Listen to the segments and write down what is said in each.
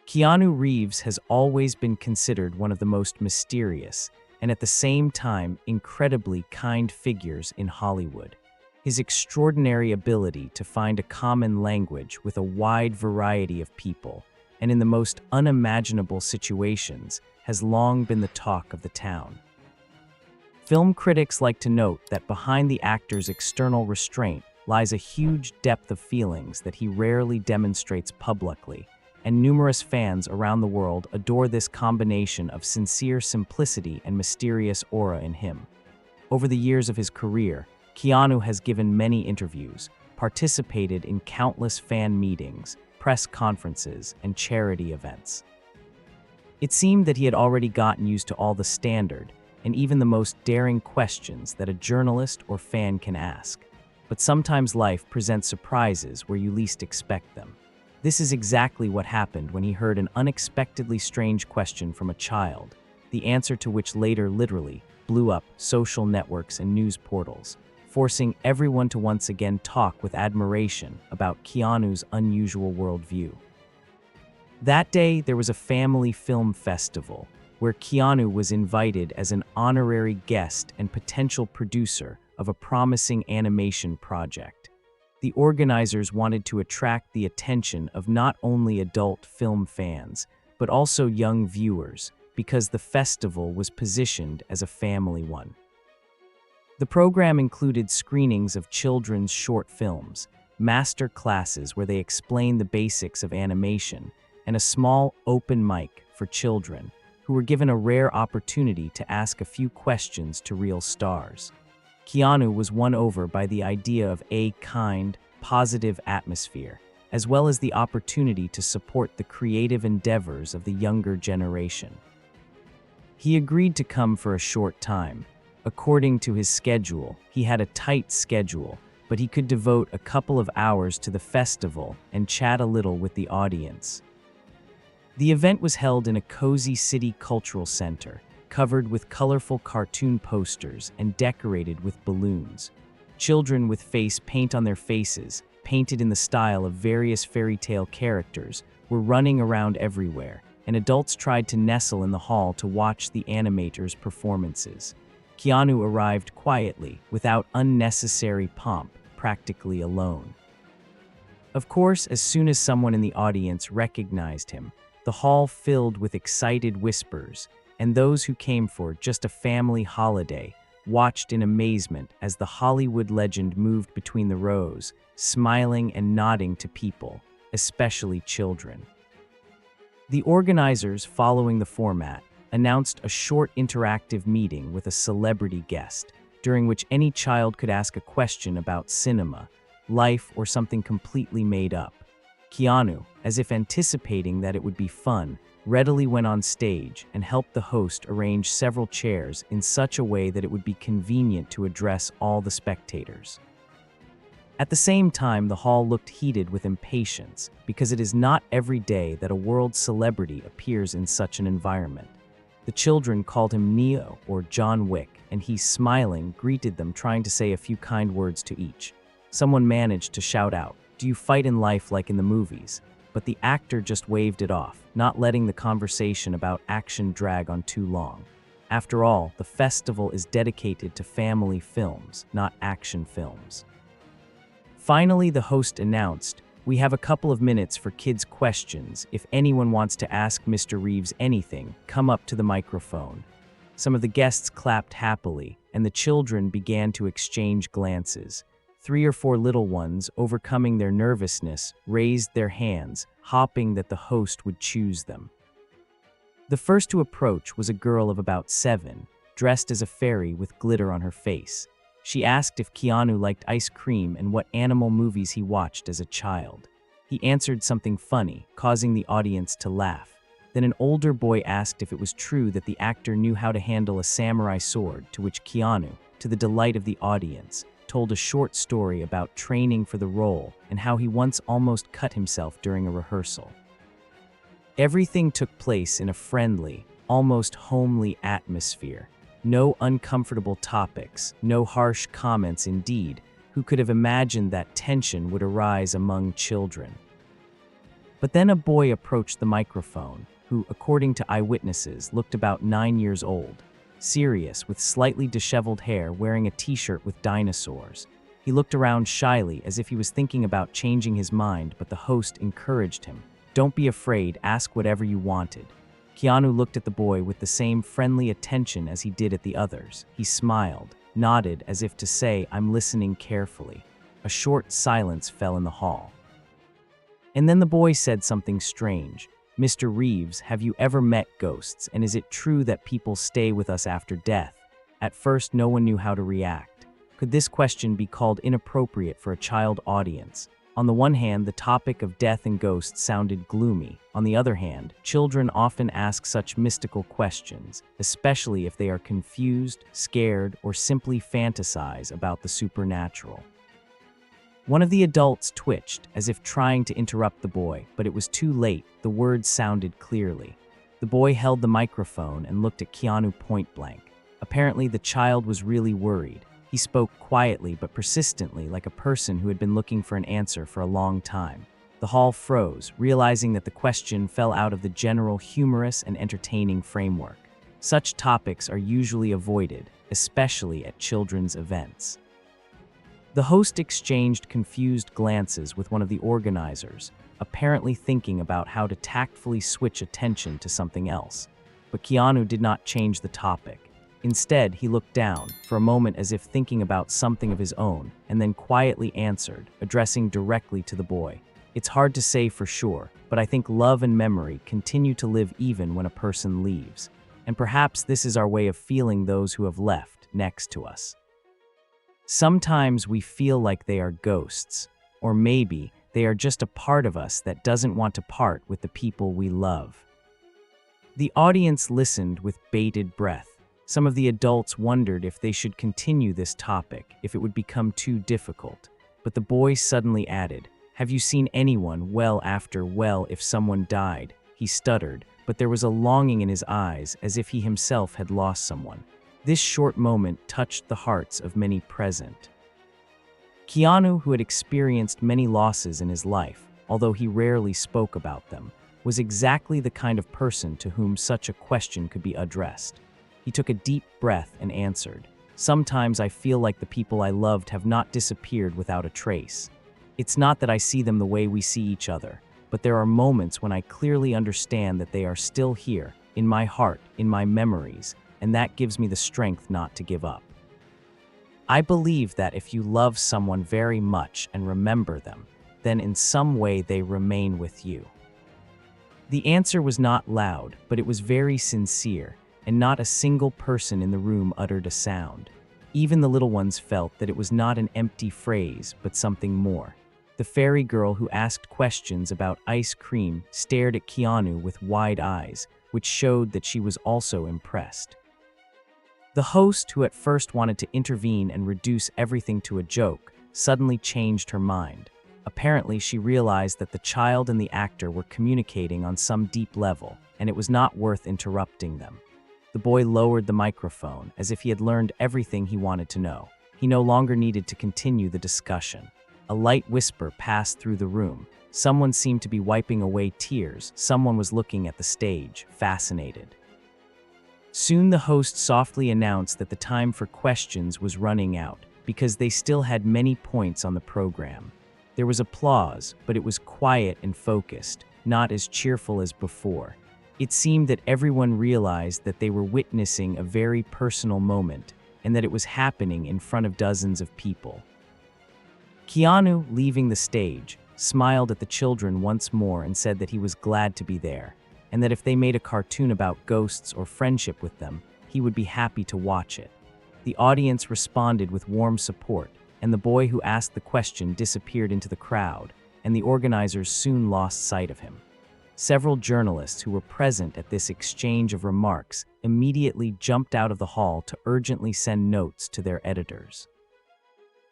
Keanu Reeves has always been considered one of the most mysterious and at the same time incredibly kind figures in Hollywood. His extraordinary ability to find a common language with a wide variety of people and in the most unimaginable situations has long been the talk of the town. Film critics like to note that behind the actor's external restraint lies a huge depth of feelings that he rarely demonstrates publicly, and numerous fans around the world adore this combination of sincere simplicity and mysterious aura in him. Over the years of his career, Keanu has given many interviews, participated in countless fan meetings, press conferences, and charity events. It seemed that he had already gotten used to all the standard and even the most daring questions that a journalist or fan can ask. But sometimes life presents surprises where you least expect them. This is exactly what happened when he heard an unexpectedly strange question from a child, the answer to which later literally blew up social networks and news portals, forcing everyone to once again talk with admiration about Keanu's unusual worldview. That day, there was a family film festival where Keanu was invited as an honorary guest and potential producer of a promising animation project. The organizers wanted to attract the attention of not only adult film fans, but also young viewers, because the festival was positioned as a family one. The program included screenings of children's short films, master classes where they explained the basics of animation, and a small open mic for children, who were given a rare opportunity to ask a few questions to real stars. Keanu was won over by the idea of a kind, positive atmosphere, as well as the opportunity to support the creative endeavors of the younger generation. He agreed to come for a short time. According to his schedule, he had a tight schedule, but he could devote a couple of hours to the festival and chat a little with the audience. The event was held in a cozy city cultural center, covered with colorful cartoon posters and decorated with balloons. Children with face paint on their faces, painted in the style of various fairy tale characters, were running around everywhere, and adults tried to nestle in the hall to watch the animators' performances. Keanu arrived quietly, without unnecessary pomp, practically alone. Of course, as soon as someone in the audience recognized him, the hall filled with excited whispers, and those who came for just a family holiday watched in amazement as the Hollywood legend moved between the rows, smiling and nodding to people, especially children. The organizers, following the format, announced a short interactive meeting with a celebrity guest, during which any child could ask a question about cinema, life, or something completely made up. Keanu, as if anticipating that it would be fun, readily went on stage and helped the host arrange several chairs in such a way that it would be convenient to address all the spectators. At the same time, the hall looked heated with impatience, because it is not every day that a world celebrity appears in such an environment. The children called him Neo or John Wick, and he, smiling, greeted them, trying to say a few kind words to each. Someone managed to shout out, "Do you fight in life like in the movies?" But the actor just waved it off, not letting the conversation about action drag on too long. After all, the festival is dedicated to family films, not action films. Finally, the host announced, "We have a couple of minutes for kids' questions. If anyone wants to ask Mr. Reeves anything, come up to the microphone." Some of the guests clapped happily, and the children began to exchange glances. 3 or 4 little ones, overcoming their nervousness, raised their hands, hoping that the host would choose them. The first to approach was a girl of about 7, dressed as a fairy with glitter on her face. She asked if Keanu liked ice cream and what animal movies he watched as a child. He answered something funny, causing the audience to laugh. Then an older boy asked if it was true that the actor knew how to handle a samurai sword, to which Keanu, to the delight of the audience, told a short story about training for the role and how he once almost cut himself during a rehearsal. Everything took place in a friendly, almost homely atmosphere. No uncomfortable topics, no harsh comments. Indeed, who could have imagined that tension would arise among children? But then a boy approached the microphone, who, according to eyewitnesses, looked about 9 years old, serious, with slightly disheveled hair, wearing a t-shirt with dinosaurs. He looked around shyly, as if he was thinking about changing his mind, but the host encouraged him. "Don't be afraid, ask whatever you wanted." Keanu looked at the boy with the same friendly attention as he did at the others. He smiled, nodded as if to say, "I'm listening carefully." A short silence fell in the hall. And then the boy said something strange. "Mr. Reeves, have you ever met ghosts, and is it true that people stay with us after death?" At first, no one knew how to react. Could this question be called inappropriate for a child audience? On the one hand, the topic of death and ghosts sounded gloomy. On the other hand, children often ask such mystical questions, especially if they are confused, scared, or simply fantasize about the supernatural. One of the adults twitched, as if trying to interrupt the boy, but it was too late. The words sounded clearly. The boy held the microphone and looked at Keanu point blank. Apparently, the child was really worried. He spoke quietly but persistently, like a person who had been looking for an answer for a long time. The hall froze, realizing that the question fell out of the general humorous and entertaining framework. Such topics are usually avoided, especially at children's events. The host exchanged confused glances with one of the organizers, apparently thinking about how to tactfully switch attention to something else. But Keanu did not change the topic. Instead, he looked down, for a moment as if thinking about something of his own, and then quietly answered, addressing directly to the boy. "It's hard to say for sure, but I think love and memory continue to live even when a person leaves. And perhaps this is our way of feeling those who have left next to us. Sometimes we feel like they are ghosts, or maybe they are just a part of us that doesn't want to part with the people we love." The audience listened with bated breath. Some of the adults wondered if they should continue this topic, if it would become too difficult. But the boy suddenly added, "Have you seen anyone if someone died?" He stuttered, but there was a longing in his eyes, as if he himself had lost someone. This short moment touched the hearts of many present. Keanu, who had experienced many losses in his life, although he rarely spoke about them, was exactly the kind of person to whom such a question could be addressed. He took a deep breath and answered, "Sometimes I feel like the people I loved have not disappeared without a trace. It's not that I see them the way we see each other, but there are moments when I clearly understand that they are still here, in my heart, in my memories, and that gives me the strength not to give up." I believe that if you love someone very much and remember them, then in some way they remain with you. The answer was not loud, but it was very sincere, and not a single person in the room uttered a sound. Even the little ones felt that it was not an empty phrase, but something more. The fairy girl who asked questions about ice cream stared at Keanu with wide eyes, which showed that she was also impressed. The host, who at first wanted to intervene and reduce everything to a joke, suddenly changed her mind. Apparently, she realized that the child and the actor were communicating on some deep level, and it was not worth interrupting them. The boy lowered the microphone, as if he had learned everything he wanted to know. He no longer needed to continue the discussion. A light whisper passed through the room. Someone seemed to be wiping away tears. Someone was looking at the stage, fascinated. Soon the host softly announced that the time for questions was running out, because they still had many points on the program. There was applause, but it was quiet and focused, not as cheerful as before. It seemed that everyone realized that they were witnessing a very personal moment, and that it was happening in front of dozens of people. Keanu, leaving the stage, smiled at the children once more and said that he was glad to be there, and that if they made a cartoon about ghosts or friendship with them, he would be happy to watch it. The audience responded with warm support, and the boy who asked the question disappeared into the crowd, and the organizers soon lost sight of him. Several journalists who were present at this exchange of remarks immediately jumped out of the hall to urgently send notes to their editors.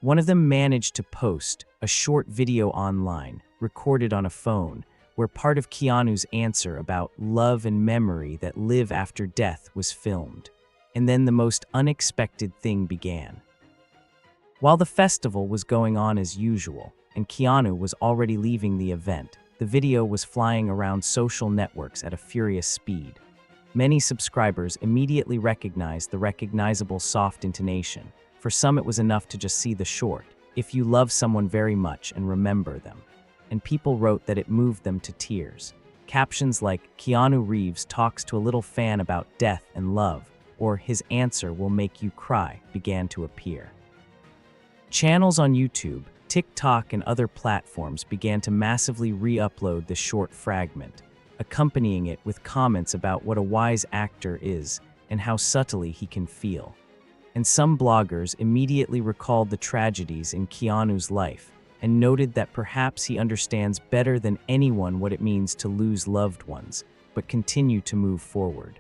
One of them managed to post a short video online, recorded on a phone, where part of Keanu's answer about love and memory that live after death was filmed. And then the most unexpected thing began. While the festival was going on as usual, and Keanu was already leaving the event, the video was flying around social networks at a furious speed. Many subscribers immediately recognized the recognizable soft intonation. For some, it was enough to just see the short, "If you love someone very much and remember them." And people wrote that it moved them to tears. Captions like, "Keanu Reeves talks to a little fan about death and love," or "His answer will make you cry," began to appear. Channels on YouTube, TikTok, and other platforms began to massively re-upload the short fragment, accompanying it with comments about what a wise actor is and how subtly he can feel. And some bloggers immediately recalled the tragedies in Keanu's life and noted that perhaps he understands better than anyone what it means to lose loved ones, but continue to move forward.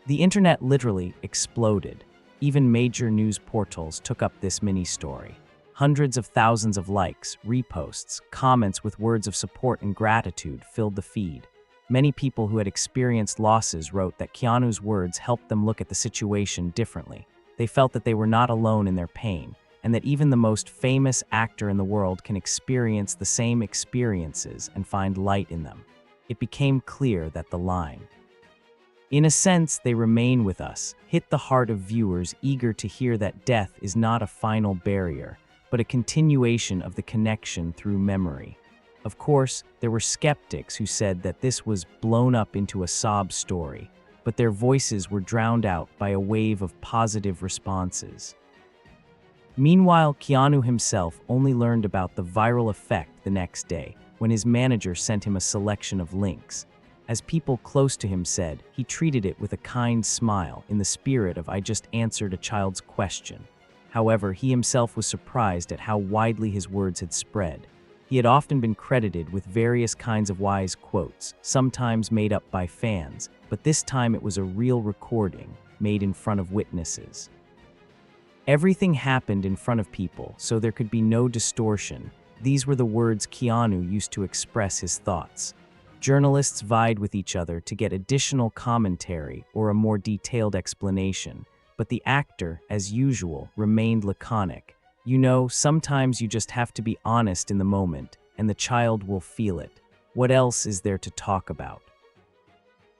The internet literally exploded. Even major news portals took up this mini-story. Hundreds of thousands of likes, reposts, comments with words of support and gratitude filled the feed. Many people who had experienced losses wrote that Keanu's words helped them look at the situation differently. They felt that they were not alone in their pain, and that even the most famous actor in the world can experience the same experiences and find light in them. It became clear that the line, "In a sense, they remain with us," hit the heart of viewers eager to hear that death is not a final barrier, but a continuation of the connection through memory. Of course, there were skeptics who said that this was blown up into a sob story, but their voices were drowned out by a wave of positive responses. Meanwhile, Keanu himself only learned about the viral effect the next day, when his manager sent him a selection of links. As people close to him said, he treated it with a kind smile in the spirit of, "I just answered a child's question." However, he himself was surprised at how widely his words had spread. He had often been credited with various kinds of wise quotes, sometimes made up by fans, but this time it was a real recording, made in front of witnesses. Everything happened in front of people, so there could be no distortion. These were the words Keanu used to express his thoughts. Journalists vied with each other to get additional commentary or a more detailed explanation, but the actor, as usual, remained laconic. "You know, sometimes you just have to be honest in the moment, and the child will feel it. What else is there to talk about?"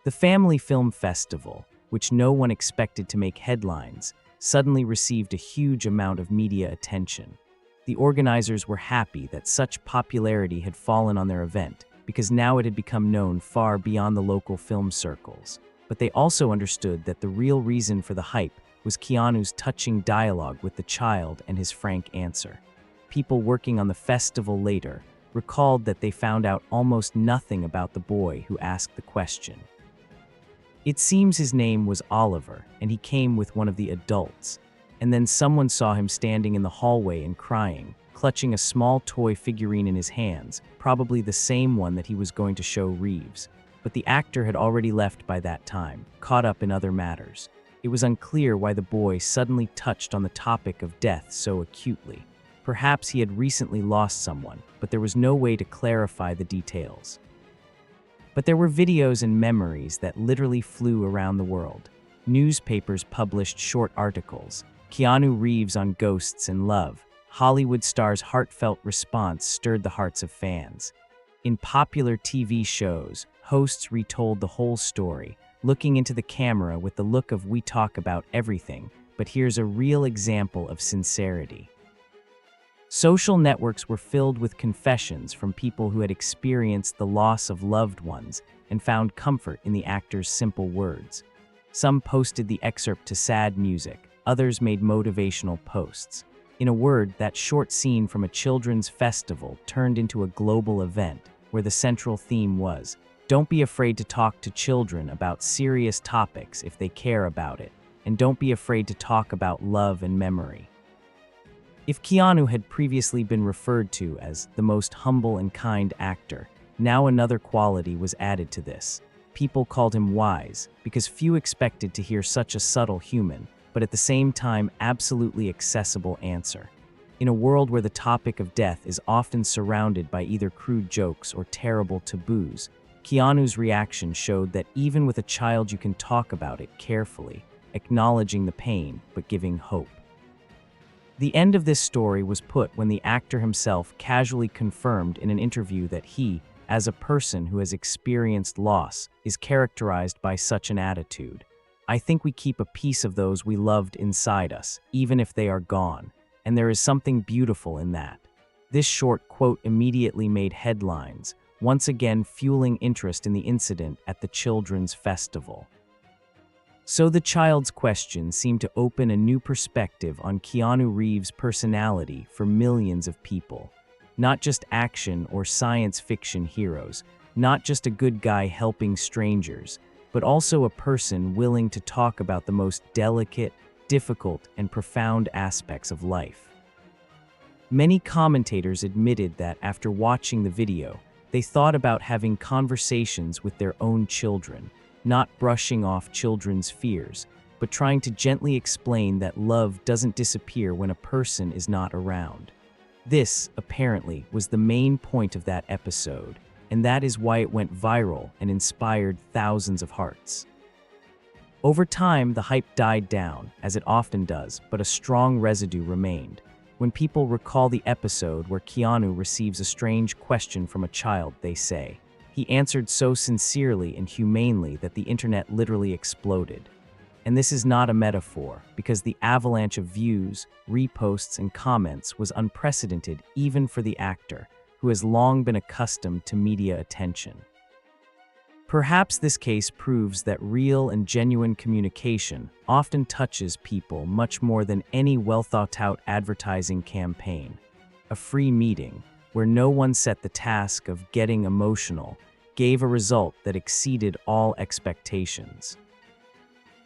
The Family Film Festival, which no one expected to make headlines, suddenly received a huge amount of media attention. The organizers were happy that such popularity had fallen on their event, because now it had become known far beyond the local film circles. But they also understood that the real reason for the hype was Keanu's touching dialogue with the child and his frank answer. People working on the festival later recalled that they found out almost nothing about the boy who asked the question. It seems his name was Oliver, and he came with one of the adults. And then someone saw him standing in the hallway and crying, clutching a small toy figurine in his hands, probably the same one that he was going to show Reeves. But the actor had already left by that time, caught up in other matters. It was unclear why the boy suddenly touched on the topic of death so acutely. Perhaps he had recently lost someone, but there was no way to clarify the details. But there were videos and memories that literally flew around the world. Newspapers published short articles. Keanu Reeves on ghosts and love. Hollywood stars' heartfelt response stirred the hearts of fans. In popular TV shows, hosts retold the whole story, looking into the camera with the look of, "We talk about everything, but here's a real example of sincerity." Social networks were filled with confessions from people who had experienced the loss of loved ones and found comfort in the actor's simple words. Some posted the excerpt to sad music, others made motivational posts. In a word, that short scene from a children's festival turned into a global event where the central theme was, "Don't be afraid to talk to children about serious topics if they care about it, and don't be afraid to talk about love and memory." If Keanu had previously been referred to as the most humble and kind actor, now another quality was added to this. People called him wise, because few expected to hear such a subtle human, but at the same time absolutely accessible answer. In a world where the topic of death is often surrounded by either crude jokes or terrible taboos, Keanu's reaction showed that even with a child you can talk about it carefully, acknowledging the pain but giving hope. The end of this story was put when the actor himself casually confirmed in an interview that he, as a person who has experienced loss, is characterized by such an attitude. I think we keep a piece of those we loved inside us, even if they are gone, and there is something beautiful in that. This short quote immediately made headlines, once again fueling interest in the incident at the children's festival. So the child's question seemed to open a new perspective on Keanu Reeves' personality for millions of people. Not just action or science fiction heroes, not just a good guy helping strangers, but also a person willing to talk about the most delicate, difficult, and profound aspects of life. Many commentators admitted that after watching the video, they thought about having conversations with their own children, not brushing off children's fears, but trying to gently explain that love doesn't disappear when a person is not around. This, apparently, was the main point of that episode, and that is why it went viral and inspired thousands of hearts. Over time, the hype died down, as it often does, but a strong residue remained. When people recall the episode where Keanu receives a strange question from a child, they say, "He answered so sincerely and humanely that the internet literally exploded." And this is not a metaphor, because the avalanche of views, reposts, and comments was unprecedented even for the actor, who has long been accustomed to media attention. Perhaps this case proves that real and genuine communication often touches people much more than any well-thought-out advertising campaign. A free meeting, where no one set the task of getting emotional, gave a result that exceeded all expectations.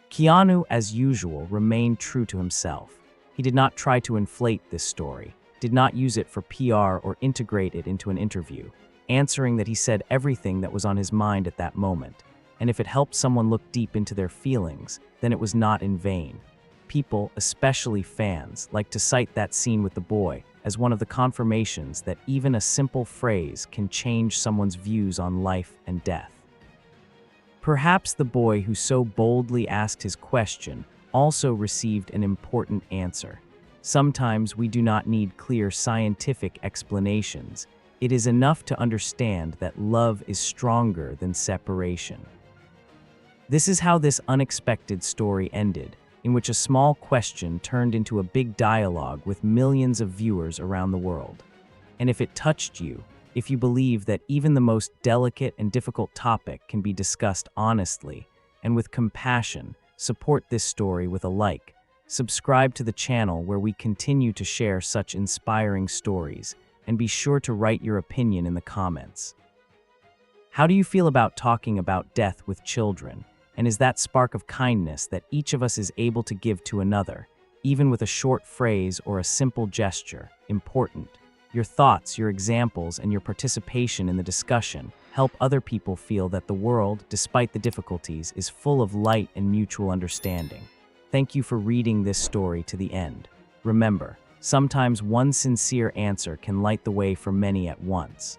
Keanu, as usual, remained true to himself. He did not try to inflate this story, did not use it for PR or integrate it into an interview, answering that he said everything that was on his mind at that moment, and if it helped someone look deep into their feelings, then it was not in vain. People, especially fans, like to cite that scene with the boy as one of the confirmations that even a simple phrase can change someone's views on life and death. Perhaps the boy who so boldly asked his question also received an important answer. Sometimes we do not need clear scientific explanations. It is enough to understand that love is stronger than separation. This is how this unexpected story ended, in which a small question turned into a big dialogue with millions of viewers around the world. And if it touched you, if you believe that even the most delicate and difficult topic can be discussed honestly and with compassion, support this story with a like. Subscribe to the channel where we continue to share such inspiring stories, and be sure to write your opinion in the comments. How do you feel about talking about death with children? And is that spark of kindness that each of us is able to give to another, even with a short phrase or a simple gesture, important? Your thoughts, your examples, and your participation in the discussion help other people feel that the world, despite the difficulties, is full of light and mutual understanding. Thank you for reading this story to the end. Remember, sometimes one sincere answer can light the way for many at once.